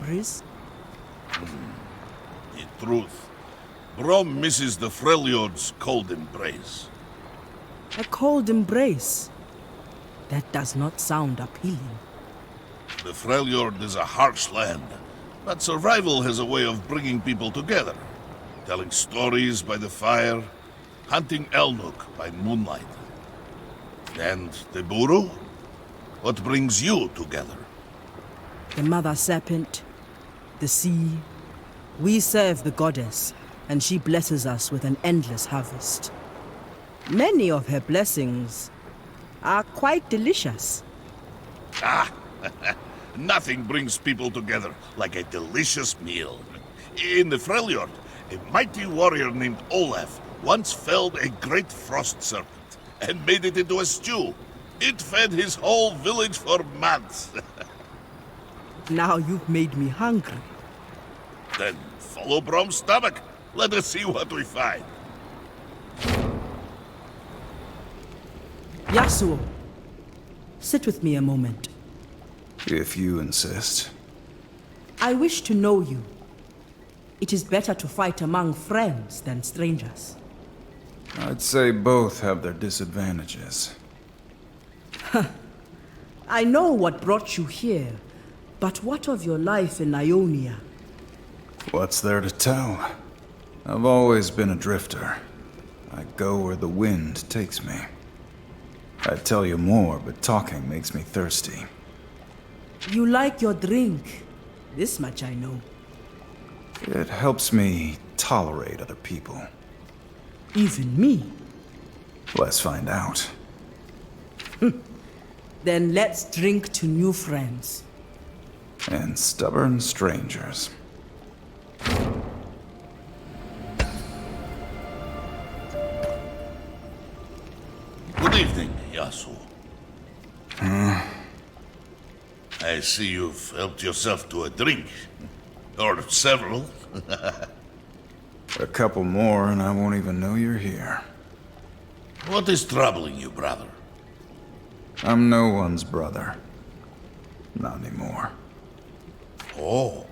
memories. In truth, Braum misses the Freljord's cold embrace. A cold embrace. That does not sound appealing. The Freljord is a harsh land, but survival has a way of bringing people together. Telling stories by the fire, hunting Elnuk by moonlight. And the Buru? What brings you together? The mother serpent, the sea. We serve the goddess, and she blesses us with an endless harvest. Many of her blessings are quite delicious. Ah, nothing brings people together like a delicious meal. In the Freljord, a mighty warrior named Olaf once felled a great frost serpent and made it into a stew. It fed his whole village for months. Now you've made me hungry. Then follow Braum's stomach. Let us see what we find. Yasuo, sit with me a moment. If you insist. I wish to know you. It is better to fight among friends than strangers. I'd say both have their disadvantages. I know what brought you here, but what of your life in Ionia? What's there to tell? I've always been a drifter. I go where the wind takes me. I'd tell you more, but talking makes me thirsty. You like your drink. This much I know. It helps me tolerate other people. Even me. Let's find out. Then let's drink to new friends. And stubborn strangers. Good evening, Yasuo. I see you've helped yourself to a drink. Or several. A couple more and I won't even know you're here. What is troubling you, brother? I'm no one's brother. Not anymore. Oh.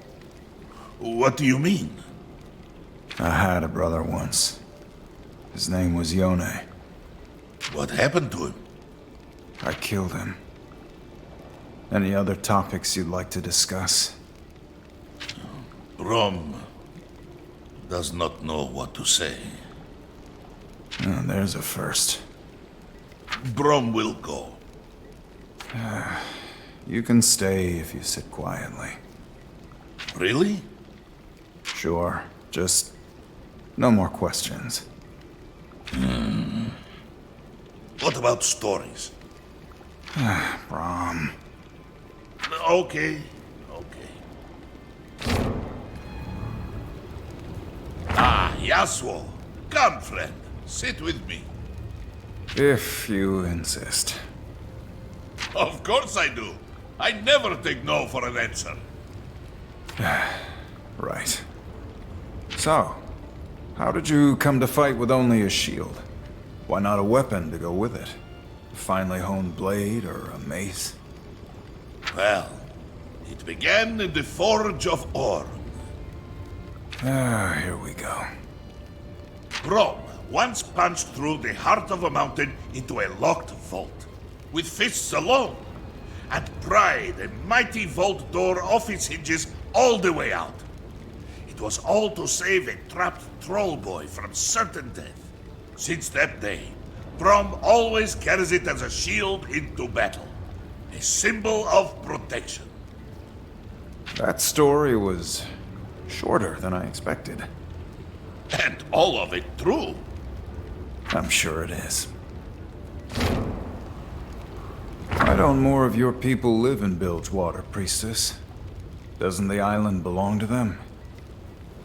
What do you mean? I had a brother once. His name was Yone. What happened to him? I killed him. Any other topics you'd like to discuss? Braum does not know what to say. Oh, there's a first. Braum will go. You can stay if you sit quietly. Really? Sure. Just no more questions. What about stories? Braum. Okay. Ah, Yasuo. Come, friend. Sit with me. If you insist. Of course I do. I never take no for an answer. Right. So, how did you come to fight with only a shield? Why not a weapon to go with it? A finely honed blade or a mace? Well, it began in the Forge of Orn. Here we go. Braum once punched through the heart of a mountain into a locked vault, with fists alone, and pried a mighty vault door off its hinges all the way out. It was all to save a trapped troll boy from certain death. Since that day, Braum always carries it as a shield into battle, a symbol of protection. That story was shorter than I expected. And all of it true. I'm sure it is. Why don't more of your people live in Bilgewater, Priestess? Doesn't the island belong to them?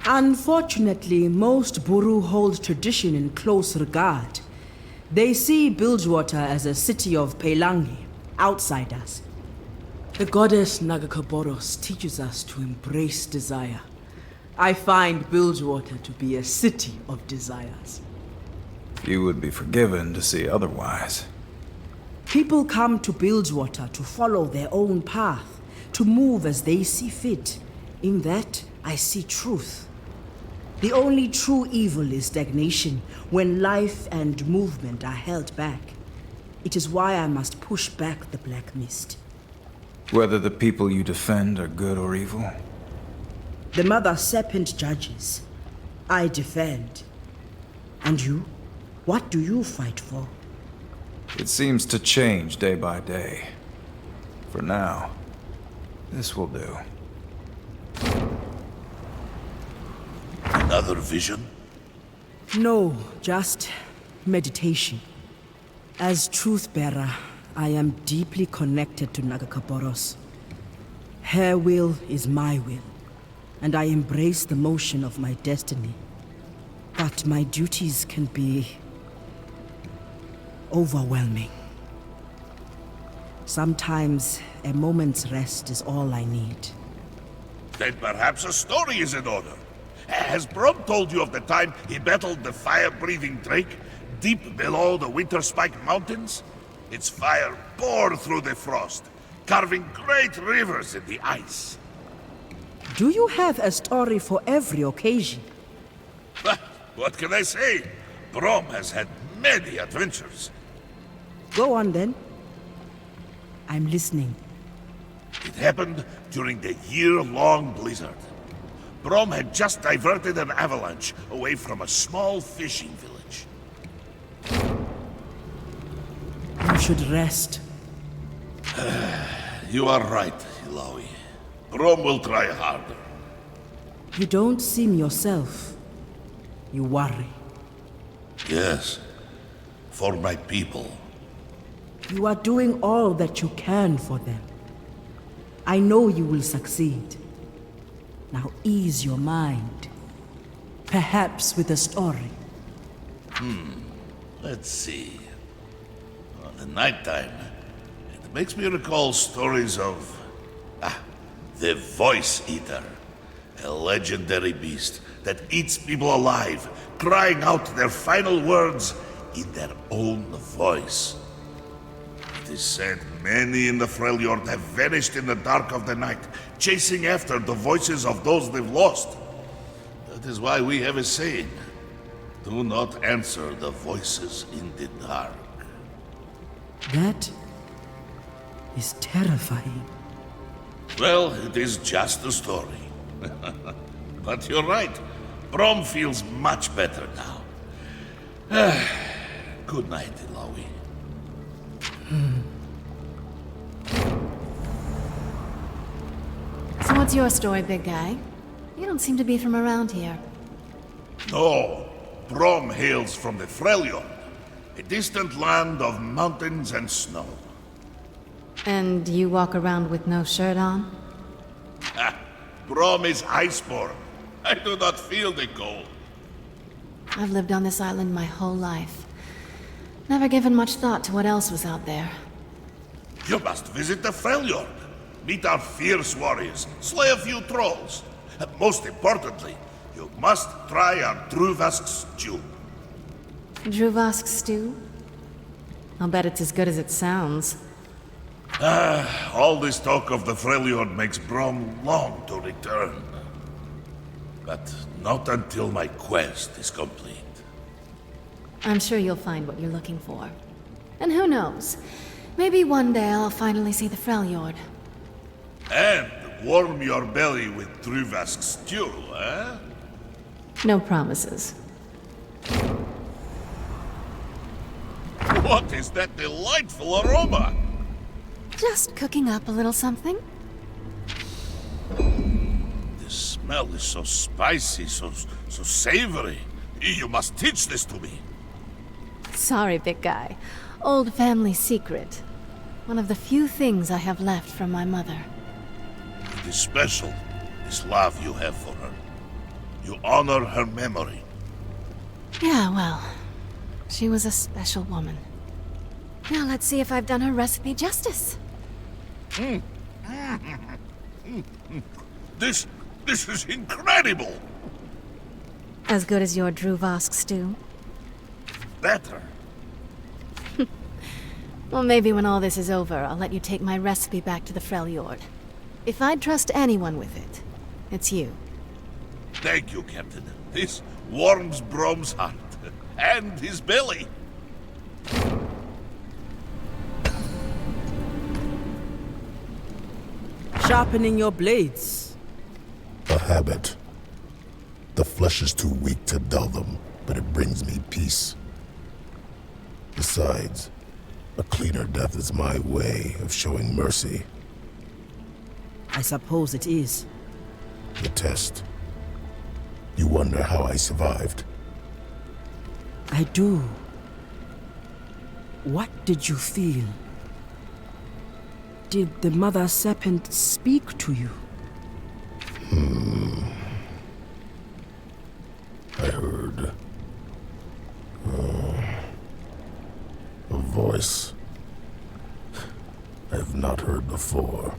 Unfortunately, most Buru hold tradition in close regard. They see Bilgewater as a city of Pelangi, outsiders. The goddess Nagakaboros teaches us to embrace desire. I find Bilgewater to be a city of desires. You would be forgiven to see otherwise. People come to Bilgewater to follow their own path, to move as they see fit. In that, I see truth. The only true evil is stagnation, when life and movement are held back. It is why I must push back the black mist. Whether the people you defend are good or evil? The Mother Serpent judges. I defend. And you? What do you fight for? It seems to change day by day. For now, this will do. Another vision? No, just meditation. As truth-bearer, I am deeply connected to Nagakaboros. Her will is my will, and I embrace the motion of my destiny. But my duties can be overwhelming. Sometimes a moment's rest is all I need. Then perhaps a story is in order. Has Braum told you of the time he battled the fire-breathing drake deep below the Winter Spike Mountains? Its fire poured through the frost, carving great rivers in the ice. Do you have a story for every occasion? What can I say? Braum has had many adventures. Go on then. I'm listening. It happened during the year-long blizzard. Braum had just diverted an avalanche away from a small fishing village. You should rest. You are right, Illaoi. Braum will try harder. You don't seem yourself. You worry. Yes, for my people. You are doing all that you can for them. I know you will succeed. Now ease your mind. Perhaps with a story. Let's see. On the nighttime, it makes me recall stories of... the Voice Eater. A legendary beast that eats people alive, crying out their final words in their own voice. It is said many in the Freljord have vanished in the dark of the night, chasing after the voices of those they've lost. That is why we have a saying. Do not answer the voices in the dark. That is terrifying. Well, it is just a story. But you're right. Braum feels much better now. Good night, Illaoi. So what's your story, big guy? You don't seem to be from around here. No, Braum hails from the Freljord, a distant land of mountains and snow. And you walk around with no shirt on? Braum is iceborn. I do not feel the cold. I've lived on this island my whole life. Never given much thought to what else was out there. You must visit the Freljord. Meet our fierce warriors, slay a few trolls. And most importantly, you must try our Druvask stew. Druvask stew? I'll bet it's as good as it sounds. All this talk of the Freljord makes Braum long to return. But not until my quest is complete. I'm sure you'll find what you're looking for. And who knows? Maybe one day I'll finally see the Freljord. And warm your belly with Druvask stew, eh? No promises. What is that delightful aroma? Just cooking up a little something. The smell is so spicy, so savory. You must teach this to me. Sorry, big guy. Old family secret. One of the few things I have left from my mother. It is special, this love you have for her. You honor her memory. Yeah, well, she was a special woman. Now let's see if I've done her recipe justice. This is incredible! As good as your Druvask stew? Better. Well, maybe when all this is over, I'll let you take my recipe back to the Freljord. If I'd trust anyone with it, it's you. Thank you, Captain. This warms Braum's heart. And his belly. Sharpening your blades. A habit. The flesh is too weak to dull them, but it brings me peace. Besides, a cleaner death is my way of showing mercy. I suppose it is. The test. You wonder how I survived. I do. What did you feel? Did the Mother Serpent speak to you? I heard... a voice I have not heard before.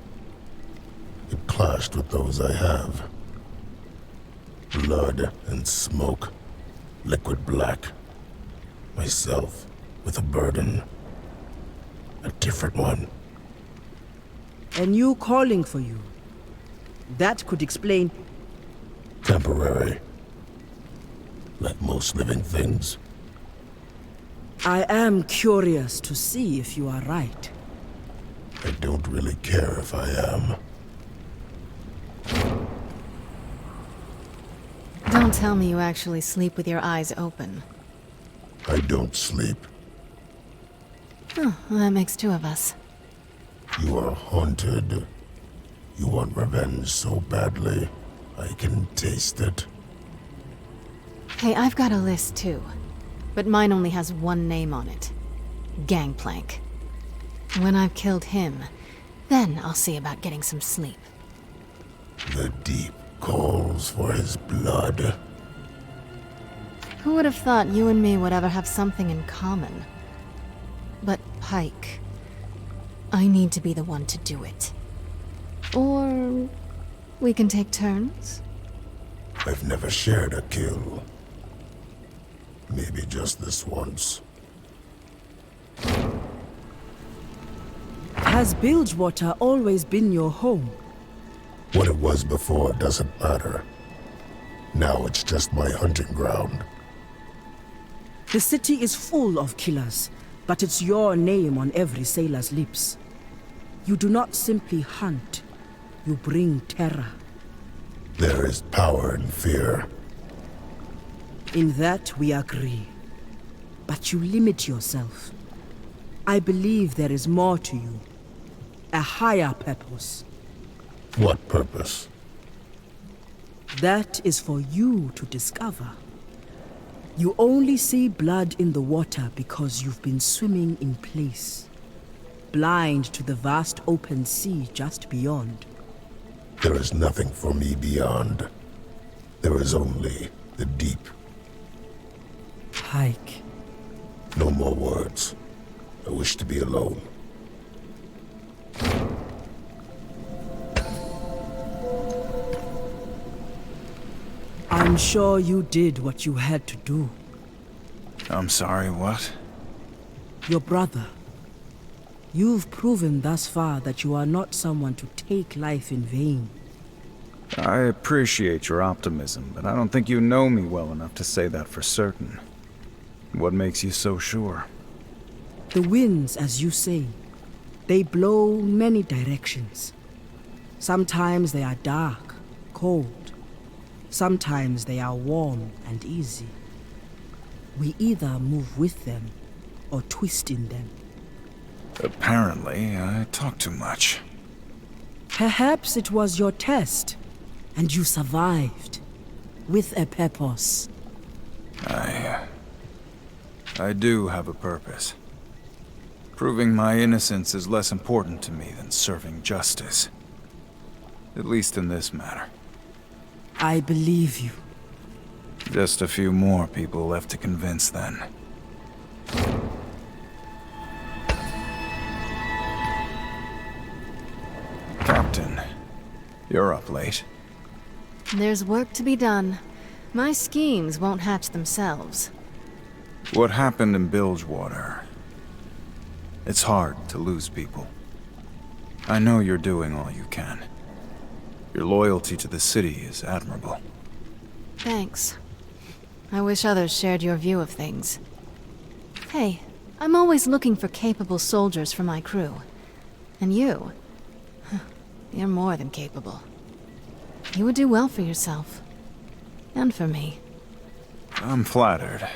It clashed with those I have. Blood and smoke, liquid black. Myself with a burden. A different one. And you calling for you. That could explain... Temporary. Like most living things. I am curious to see if you are right. I don't really care if I am. Don't tell me you actually sleep with your eyes open. I don't sleep. Oh, well, that makes two of us. You are haunted. You want revenge so badly. I can taste it. Hey, I've got a list too. But mine only has one name on it. Gangplank. When I've killed him, then I'll see about getting some sleep. The deep calls for his blood. Who would have thought you and me would ever have something in common? But Pyke, I need to be the one to do it. Or we can take turns? I've never shared a kill. Maybe just this once. Has Bilgewater always been your home? What it was before doesn't matter. Now it's just my hunting ground. The city is full of killers, but it's your name on every sailor's lips. You do not simply hunt, you bring terror. There is power in fear. In that we agree. But you limit yourself. I believe there is more to you. A higher purpose. What purpose? That is for you to discover. You only see blood in the water because you've been swimming in place. Blind to the vast open sea just beyond. There is nothing for me beyond. There is only the deep. Pyke. No more words. I wish to be alone. I'm sure you did what you had to do. I'm sorry, what? Your brother. You've proven thus far that you are not someone to take life in vain. I appreciate your optimism, but I don't think you know me well enough to say that for certain. What makes you so sure? The winds, as you say, they blow many directions. Sometimes they are dark, cold. Sometimes they are warm and easy. We either move with them or twist in them. Apparently, I talk too much. Perhaps it was your test, and you survived. With a purpose. I do have a purpose. Proving my innocence is less important to me than serving justice. At least in this matter. I believe you. Just a few more people left to convince then. Captain, you're up late. There's work to be done. My schemes won't hatch themselves. What happened in Bilgewater? It's hard to lose people. I know you're doing all you can. Your loyalty to the city is admirable. Thanks. I wish others shared your view of things. Hey, I'm always looking for capable soldiers for my crew. And you? You're more than capable. You would do well for yourself. And for me. I'm flattered,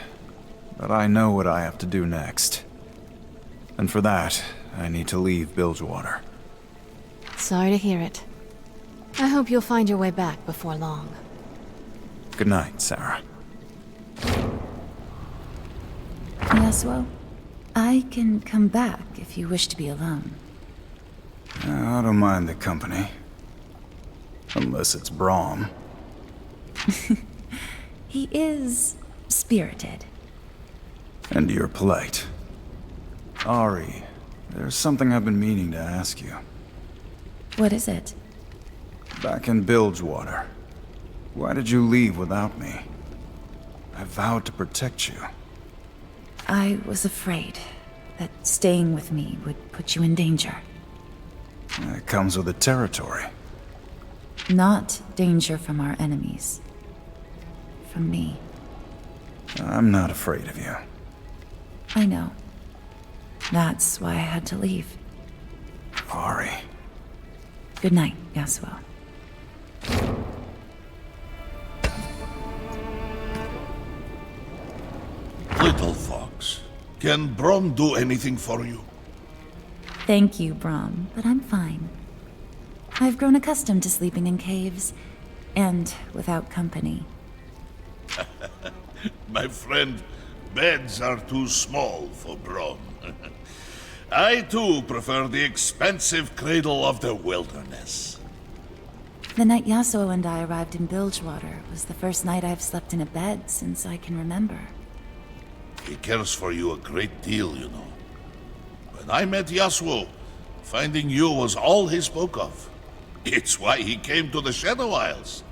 but I know what I have to do next. And for that, I need to leave Bilgewater. Sorry to hear it. I hope you'll find your way back before long. Good night, Sarah. Yasuo, I can come back if you wish to be alone. I don't mind the company. Unless it's Braum. He is spirited. And you're polite. Ahri, there's something I've been meaning to ask you. What is it? Back in Bilgewater, why did you leave without me? I vowed to protect you. I was afraid that staying with me would put you in danger. It comes with the territory. Not danger from our enemies. From me. I'm not afraid of you. I know. That's why I had to leave. Ahri. Good night, Yasuo. Little fox, can Braum do anything for you? Thank you, Braum, but I'm fine. I've grown accustomed to sleeping in caves, and without company. My friend, beds are too small for Braum. I too prefer the expensive cradle of the wilderness. The night Yasuo and I arrived in Bilgewater was the first night I've slept in a bed since I can remember. He cares for you a great deal, you know. When I met Yasuo, finding you was all he spoke of. It's why he came to the Shadow Isles.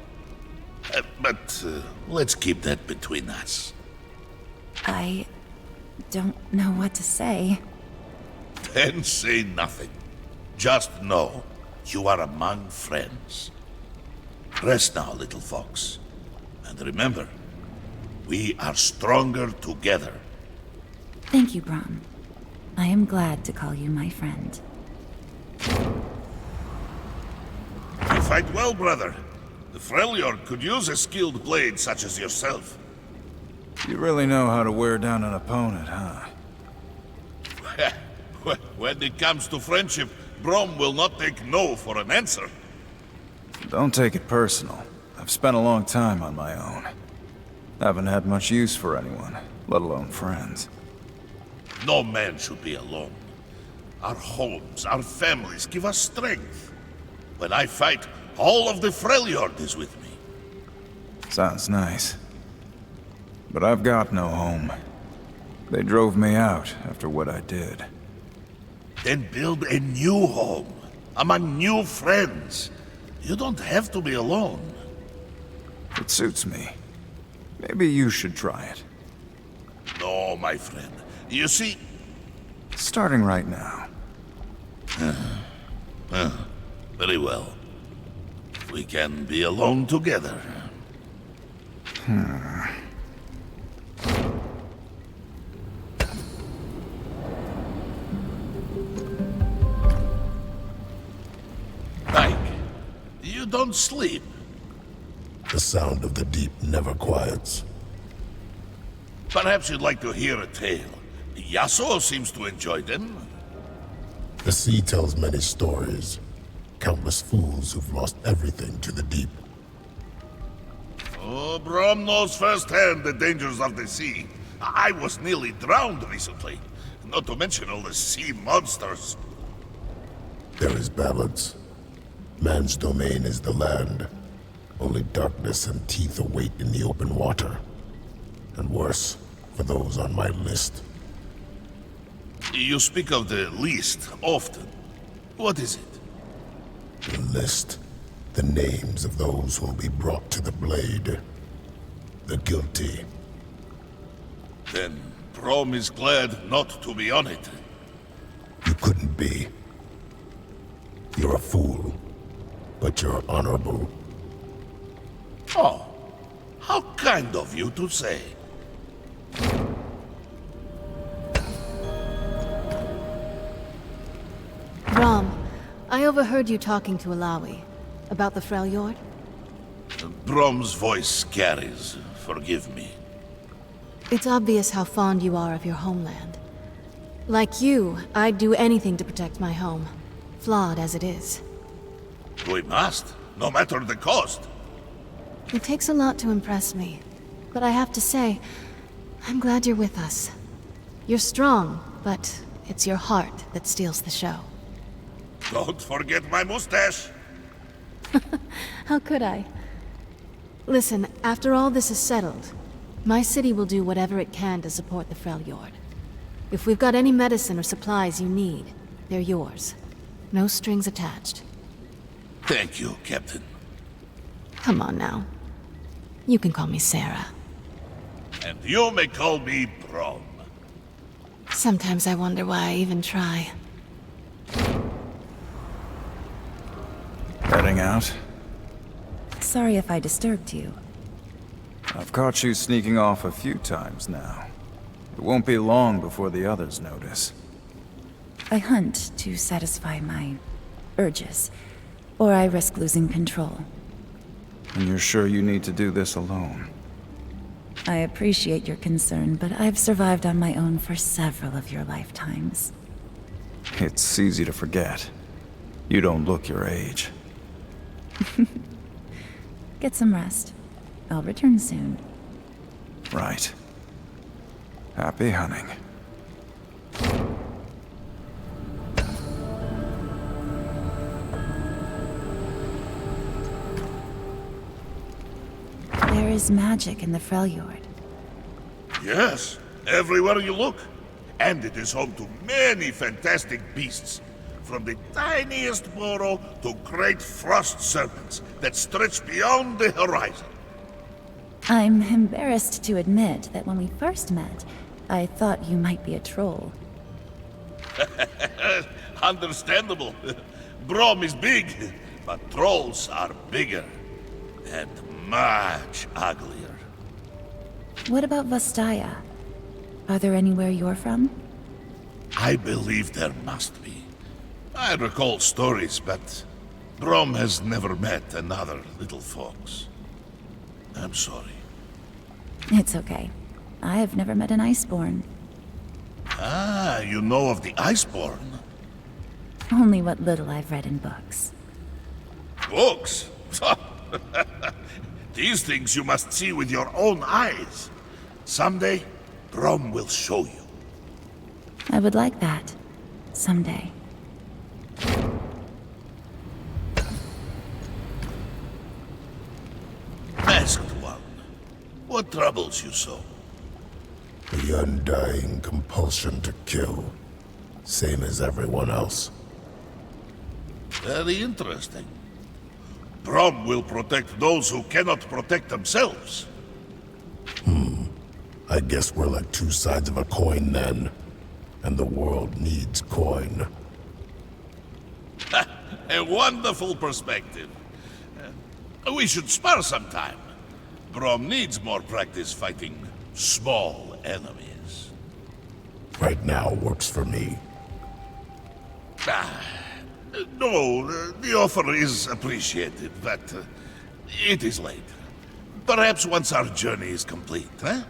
But let's keep that between us. I don't know what to say. Then say nothing. Just know you are among friends. Rest now, little fox. And remember, we are stronger together. Thank you, Braum. I am glad to call you my friend. You fight well, brother. The Freljord could use a skilled blade such as yourself. You really know how to wear down an opponent, huh? When it comes to friendship, Braum will not take no for an answer. Don't take it personal. I've spent a long time on my own. Haven't had much use for anyone, let alone friends. No man should be alone. Our homes, our families give us strength. When I fight, all of the Freljord is with me. Sounds nice. But I've got no home. They drove me out after what I did. Then build a new home, among new friends. You don't have to be alone. It suits me. Maybe you should try it. No, my friend. You see... Starting right now. Very well. We can be alone together. Pyke, you don't sleep. The sound of the deep never quiets. Perhaps you'd like to hear a tale. Yasuo seems to enjoy them. The sea tells many stories. Countless fools who've lost everything to the deep. Oh, Braum knows firsthand the dangers of the sea. I was nearly drowned recently. Not to mention all the sea monsters. There is balance. Man's domain is the land. Only darkness and teeth await in the open water. And worse, for those on my list. You speak of the least often. What is it? The list. The names of those who will be brought to the blade. The guilty. Then Braum is glad not to be on it. You couldn't be. You're a fool. but you're honorable. Oh, how kind of you to say. Braum, I overheard you talking to Illaoi about the Freljord. Braum's voice carries. Forgive me. It's obvious how fond you are of your homeland. Like you, I'd do anything to protect my home, flawed as it is. We must, no matter the cost. It takes a lot to impress me, but I have to say, I'm glad you're with us. You're strong, but it's your heart that steals the show. Don't forget my mustache. How could I? Listen, after all this is settled, my city will do whatever it can to support the Freljord. If we've got any medicine or supplies you need, they're yours. No strings attached. Thank you, Captain. Come on now. You can call me Sarah. And you may call me Braum. Sometimes I wonder why I even try. Heading out? Sorry if I disturbed you. I've caught you sneaking off a few times now. It won't be long before the others notice. I hunt to satisfy my urges, or I risk losing control. And you're sure you need to do this alone? I appreciate your concern, but I've survived on my own for several of your lifetimes. It's easy to forget. You don't look your age. Get some rest. I'll return soon. Right. Happy hunting. There is magic in the Freljord. Yes, everywhere you look. And it is home to many fantastic beasts. From the tiniest burrow to great frost serpents that stretch beyond the horizon. I'm embarrassed to admit that when we first met, I thought you might be a troll. Understandable. Braum is big, but trolls are bigger. And much uglier. What about Vastaya? Are there anywhere you're from? I believe there must be. I recall stories, but Braum has never met another little fox. I'm sorry. It's okay. I've never met an Iceborn. Ah, you know of the Iceborn? Only what little I've read in books. Books? These things you must see with your own eyes. Someday, Braum will show you. I would like that. Someday. Masked one, what troubles you so? The undying compulsion to kill. Same as everyone else. Very interesting. Braum will protect those who cannot protect themselves. I guess we're like two sides of a coin then. And the world needs coin. A wonderful perspective. We should spar sometime. Braum needs more practice fighting small enemies. Right now works for me. No, the offer is appreciated, but it is late. Perhaps once our journey is complete, eh?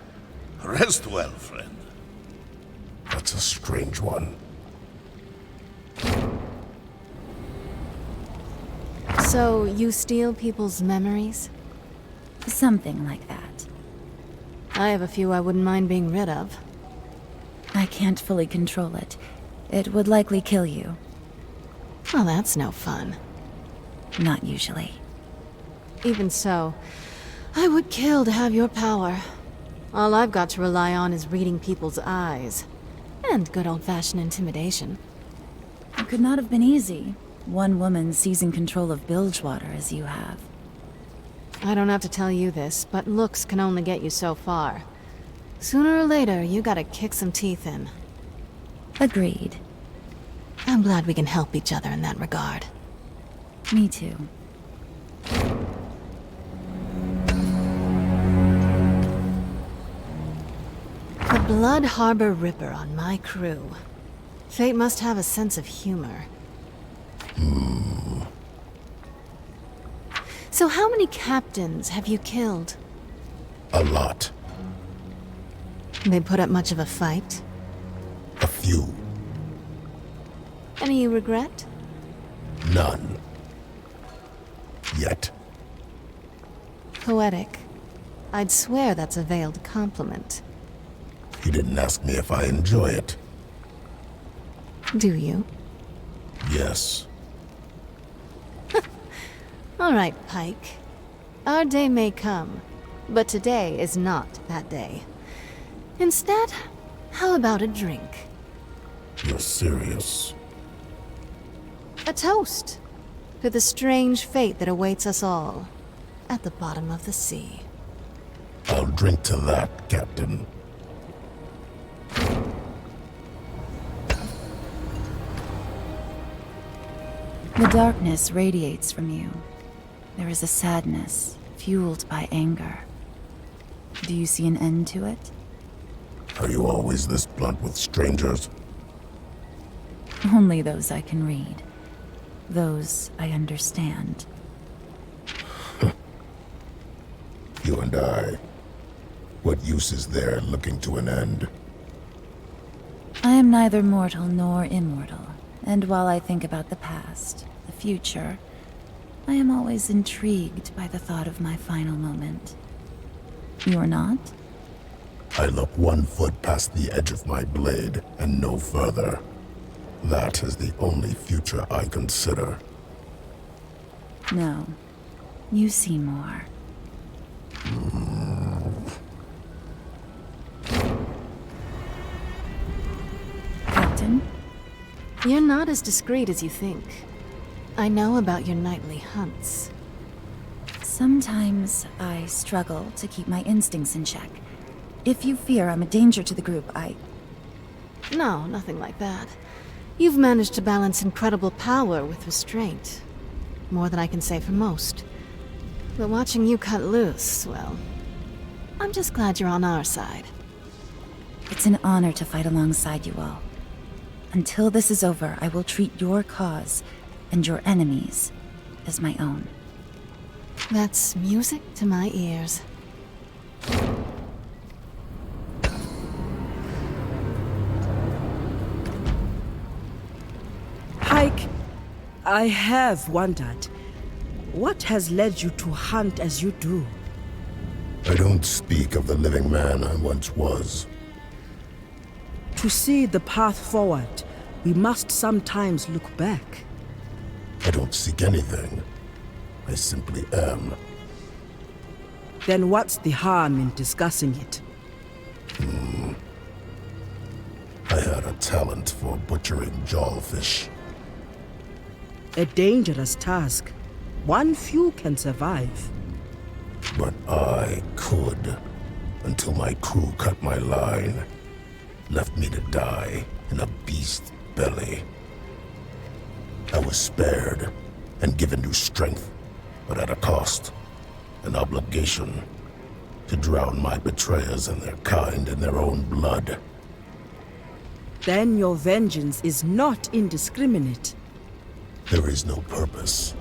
Rest well, friend. That's a strange one. So, you steal people's memories? Something like that. I have a few I wouldn't mind being rid of. I can't fully control it. It would likely kill you. Well, that's no fun. Not usually. Even so, I would kill to have your power. All I've got to rely on is reading people's eyes. And good old-fashioned intimidation. It could not have been easy. One woman seizing control of Bilgewater as you have. I don't have to tell you this, but looks can only get you so far. Sooner or later, you gotta kick some teeth in. Agreed. I'm glad we can help each other in that regard. Me too. The Blood Harbor Ripper on my crew. Fate must have a sense of humor. So how many captains have you killed? A lot. They put up much of a fight? A few. Any regret? None. Yet. Poetic. I'd swear that's a veiled compliment. You didn't ask me if I enjoy it. Do you? Yes. All right, Pyke. Our day may come, but today is not that day. Instead, how about a drink? You're serious. A toast to the strange fate that awaits us all at the bottom of the sea. I'll drink to that, Captain. The darkness radiates from you. There is a sadness, fueled by anger. Do you see an end to it? Are you always this blunt with strangers? Only those I can read. Those I understand. You and I. What use is there looking to an end? I am neither mortal nor immortal, and while I think about the past, the future, I am always intrigued by the thought of my final moment. You are not? I look 1 foot past the edge of my blade and no further. That is the only future I consider. No. You see more. Captain? You're not as discreet as you think. I know about your nightly hunts. Sometimes I struggle to keep my instincts in check. If you fear I'm a danger to the group, No, nothing like that. You've managed to balance incredible power with restraint. More than I can say for most. But watching you cut loose, well, I'm just glad you're on our side. It's an honor to fight alongside you all. Until this is over, I will treat your cause and your enemies as my own. That's music to my ears. Pyke, I have wondered, what has led you to hunt as you do? I don't speak of the living man I once was. To see the path forward, we must sometimes look back. I don't seek anything. I simply am. Then what's the harm in discussing it? I had a talent for butchering jawfish. A dangerous task. One few can survive. But I could, until my crew cut my line, left me to die in a beast's belly. I was spared and given new strength, but at a cost, an obligation to drown my betrayers and their kind in their own blood. Then your vengeance is not indiscriminate. There is no purpose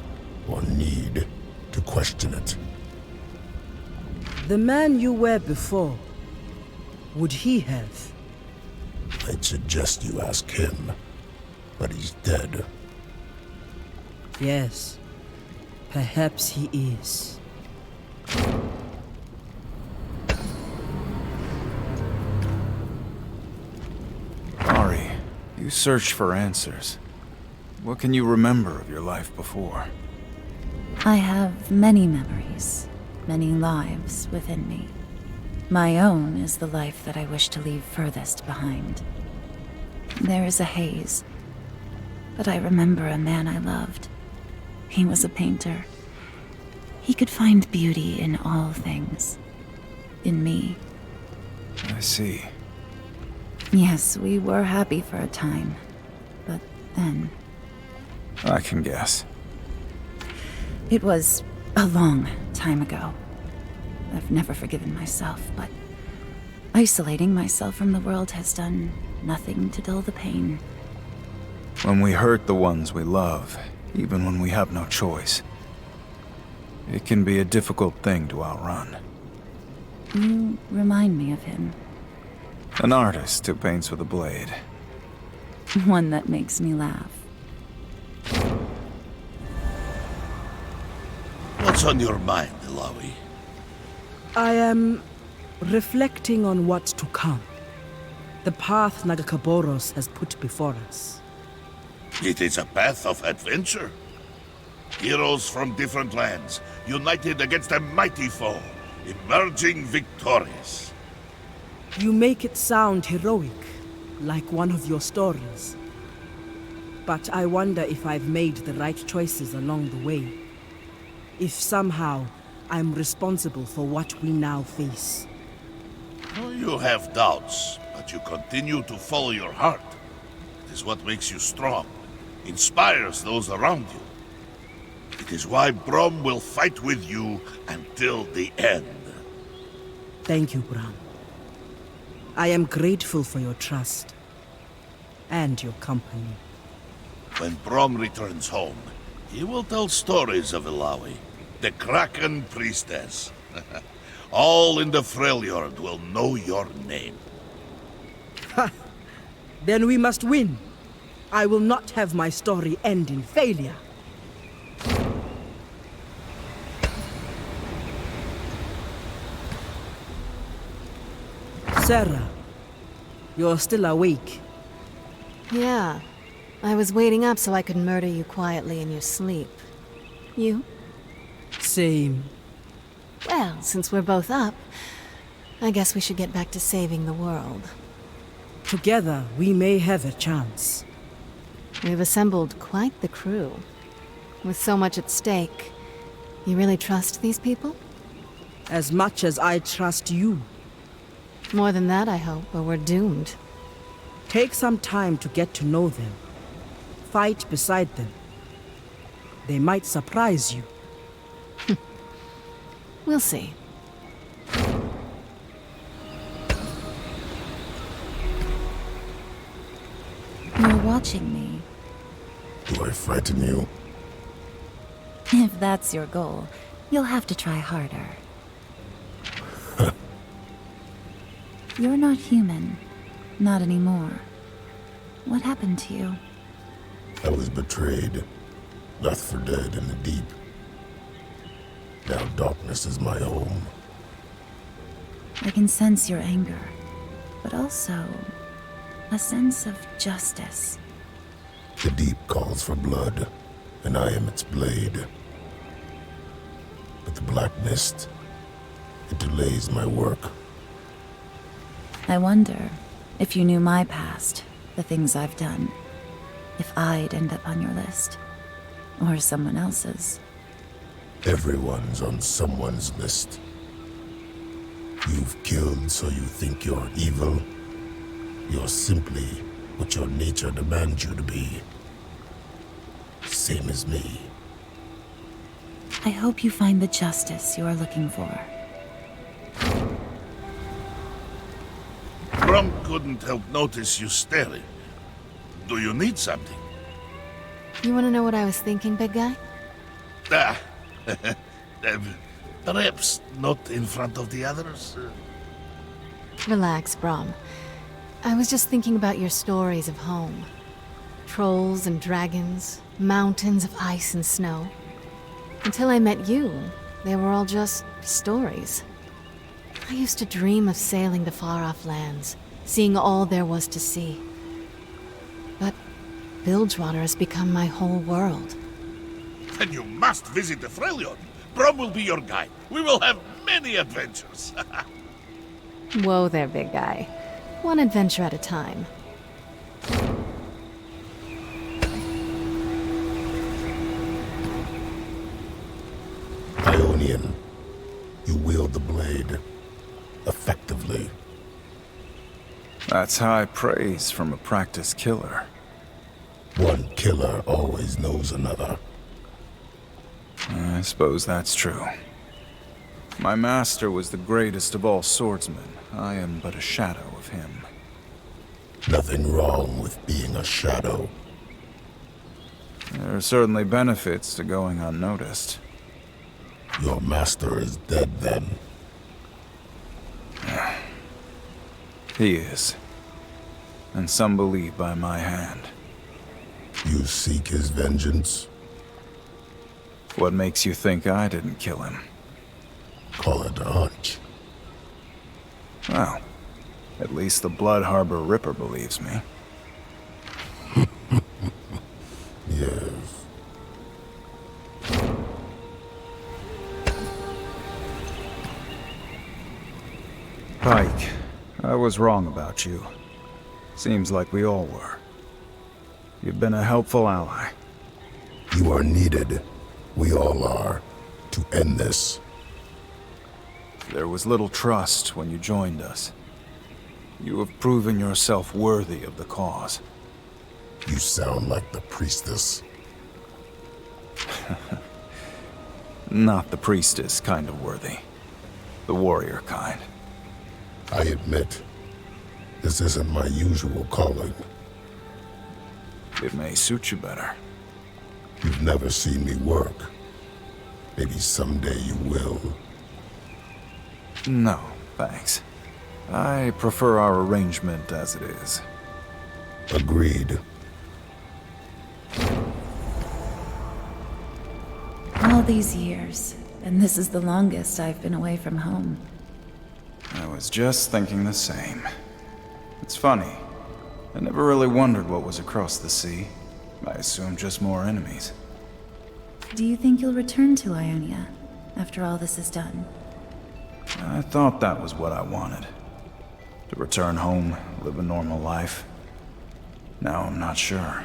or need to question it. The man you were before, would he have? I'd suggest you ask him, but he's dead. Yes, perhaps he is. Ahri, you search for answers. What can you remember of your life before? I have many memories, many lives within me. My own is the life that I wish to leave furthest behind. There is a haze, but I remember a man I loved. He was a painter. He could find beauty in all things. In me. I see. Yes, we were happy for a time, but then I can guess. it was A long time ago. I've never forgiven myself, but isolating myself from the world has done nothing to dull the pain. When we hurt the ones we love, even when we have no choice, it can be a difficult thing to outrun. You remind me of him. An artist who paints with a blade. One that makes me laugh. What's on your mind, Illaoi? I am reflecting on what's to come. The path Nagakaboros has put before us. It is a path of adventure. Heroes from different lands, united against a mighty foe, emerging victorious. You make it sound heroic, like one of your stories. But I wonder if I've made the right choices along the way. If somehow I'm responsible for what we now face. You have doubts, but you continue to follow your heart. It is what makes you strong, inspires those around you. It is why Braum will fight with you until the end. Thank you, Braum. I am grateful for your trust and your company. When Braum returns home, he will tell stories of Illaoi, the Kraken priestess. All in the Freljord will know your name. Then we must win. I will not have my story end in failure. Sarah, you're still awake. Yeah. I was waiting up so I could murder you quietly in your sleep. You? Same. Well, since we're both up, I guess we should get back to saving the world. Together, we may have a chance. We've assembled quite the crew. With so much at stake, you really trust these people? As much as I trust you. More than that, I hope, or we're doomed. Take some time to get to know them. Fight beside them. They might surprise you. We'll see. You're watching me. Do I frighten you? If that's your goal, you'll have to try harder. You're not human. Not anymore. What happened to you? I was betrayed, left for dead in the deep. Now darkness is my home. I can sense your anger, but also a sense of justice. The deep calls for blood, and I am its blade. But the black mist, it delays my work. I wonder if you knew my past, the things I've done, if I'd end up on your list, or someone else's. Everyone's on someone's list. You've killed so you think you're evil. You're simply what your nature demands you to be. Same as me. I hope you find the justice you are looking for. Braum couldn't help notice you staring. Do you need something? You want to know what I was thinking, big guy? Ah, perhaps not in front of the others. Relax, Braum. I was just thinking about your stories of home. Trolls and dragons, mountains of ice and snow. Until I met you, they were all just stories. I used to dream of sailing to far-off lands, seeing all there was to see. But Bilgewater has become my whole world. Then you must visit the Freljord. Braum will be your guide. We will have many adventures. Whoa there, big guy. One adventure at a time. Ionian, you wield the blade effectively. That's high praise from a practiced killer. One killer always knows another. I suppose that's true. My master was the greatest of all swordsmen. I am but a shadow of him. Nothing wrong with being a shadow. There are certainly benefits to going unnoticed. Your master is dead then. He is. And some believe by my hand. You seek his vengeance? What makes you think I didn't kill him? Call it a hunch. Well, at least the Blood Harbor Ripper believes me. Yes. Pyke, I was wrong about you. Seems like we all were. You've been a helpful ally. You are needed. We all are. To end this. There was little trust when you joined us. You have proven yourself worthy of the cause. You sound like the priestess. Not the priestess kind of worthy. The warrior kind. I admit, this isn't my usual calling. It may suit you better. You've never seen me work. Maybe someday you will. No, thanks. I prefer our arrangement as it is. Agreed. All these years, and this is the longest I've been away from home. I was just thinking the same. It's funny. I never really wondered what was across the sea. I assumed just more enemies. Do you think you'll return to Ionia after all this is done? I thought that was what I wanted. To return home, live a normal life. Now I'm not sure.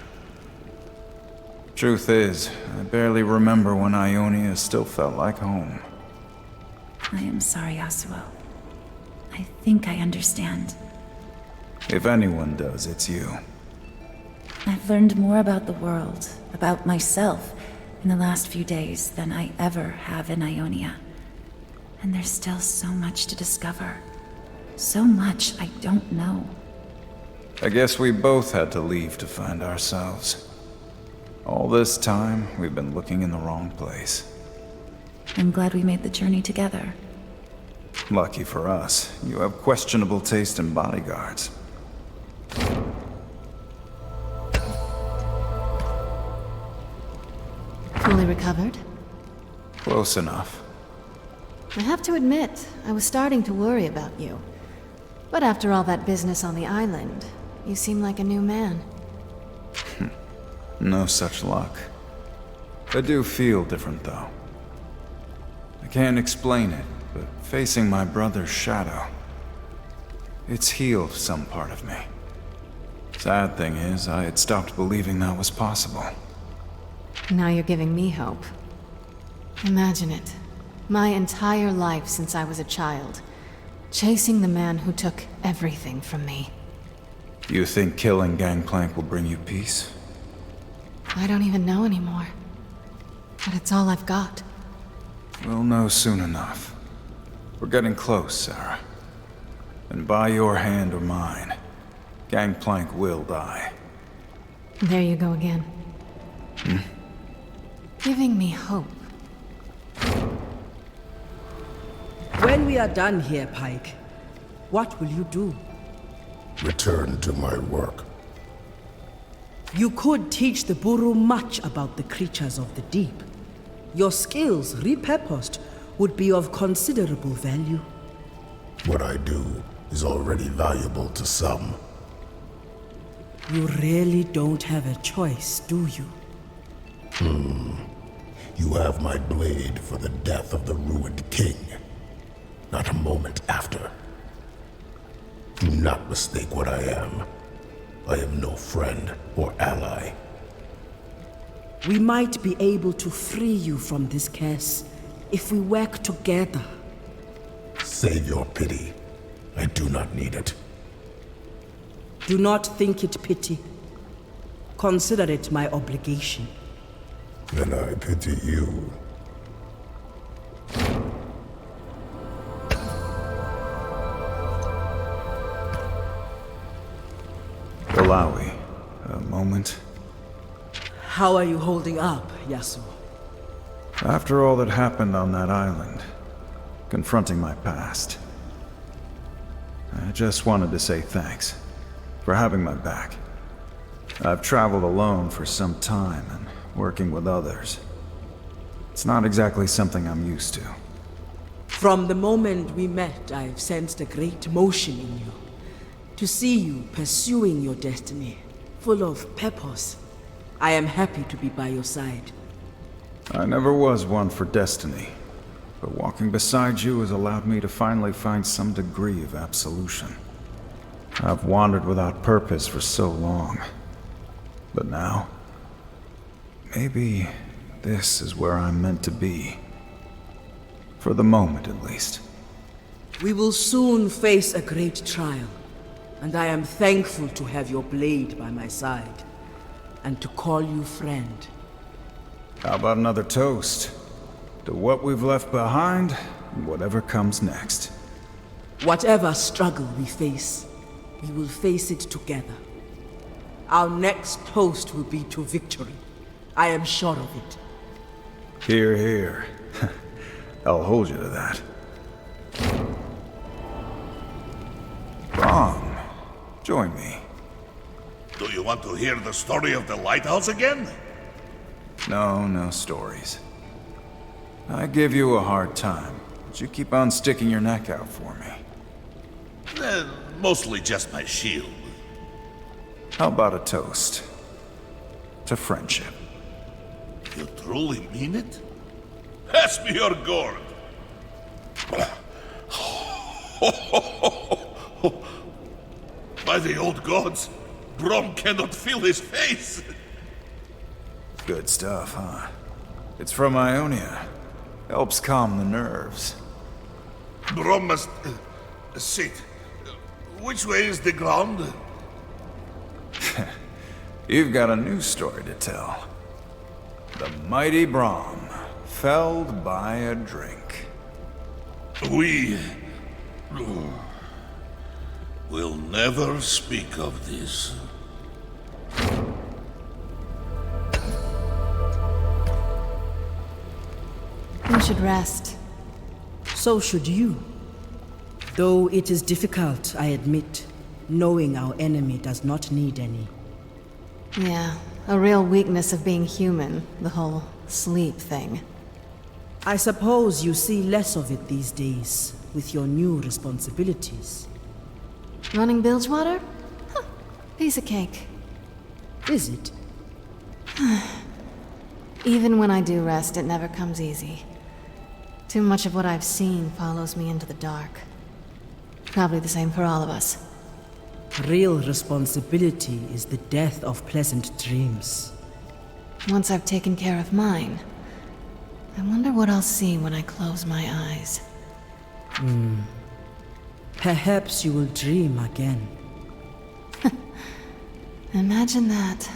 Truth is, I barely remember when Ionia still felt like home. I am sorry, Yasuo. I think I understand. If anyone does, it's you. I've learned more about the world, about myself, in the last few days than I ever have in Ionia. And there's still so much to discover. So much I don't know. I guess we both had to leave to find ourselves. All this time, we've been looking in the wrong place. I'm glad we made the journey together. Lucky for us, you have questionable taste in bodyguards. Fully recovered? Close enough. I have to admit, I was starting to worry about you. But after all that business on the island, you seem like a new man. No such luck. I do feel different, though. I can't explain it, but facing my brother's shadow, it's healed some part of me. Sad thing is, I had stopped believing that was possible. Now you're giving me hope. Imagine it. My entire life since I was a child, chasing the man who took everything from me. You think killing Gangplank will bring you peace? I don't even know anymore. But it's all I've got. We'll know soon enough. We're getting close, Sarah. And by your hand or mine, Gangplank will die. There you go again. Giving me hope. When we are done here, Pyke, what will you do? Return to my work. You could teach the Buru much about the creatures of the deep. Your skills, repurposed, would be of considerable value. What I do is already valuable to some. You really don't have a choice, do you? You have my blade for the death of the ruined king. Not a moment after. Do not mistake what I am. I am no friend or ally. We might be able to free you from this curse if we work together. Save your pity. I do not need it. Do not think it pity. Consider it my obligation. Then I pity you. Illaoi. A moment. How are you holding up, Yasuo? After all that happened on that island, confronting my past, I just wanted to say thanks for having my back. I've traveled alone for some time and working with others. It's not exactly something I'm used to. From the moment we met, I've sensed a great motion in you. To see you pursuing your destiny, full of purpose. I am happy to be by your side. I never was one for destiny, but walking beside you has allowed me to finally find some degree of absolution. I've wandered without purpose for so long, but now, maybe this is where I'm meant to be. For the moment, at least. We will soon face a great trial, and I am thankful to have your blade by my side, and to call you friend. How about another toast? To what we've left behind, and whatever comes next. Whatever struggle we face, we will face it together. Our next toast will be to victory. I am sure of it. Hear, hear. I'll hold you to that. Braum, join me. Do you want to hear the story of the lighthouse again? No stories. I give you a hard time, but you keep on sticking your neck out for me. Mostly just my shield. How about a toast? To friendship. You truly mean it? Pass me your gourd! By the old gods, Braum cannot feel his face! Good stuff, huh? It's from Ionia. Helps calm the nerves. Braum must... sit. Which way is the ground? You've got a new story to tell. The mighty Braum, felled by a drink. We... will never speak of this. You should rest. So should you. Though it is difficult, I admit, knowing our enemy does not need any. Yeah, a real weakness of being human, the whole sleep thing. I suppose you see less of it these days, with your new responsibilities. Running Bilgewater? Huh, piece of cake. Is it? Even when I do rest, it never comes easy. Too much of what I've seen follows me into the dark. Probably the same for all of us. Real responsibility is the death of pleasant dreams. Once I've taken care of mine, I wonder what I'll see when I close my eyes. Perhaps you will dream again. Imagine that.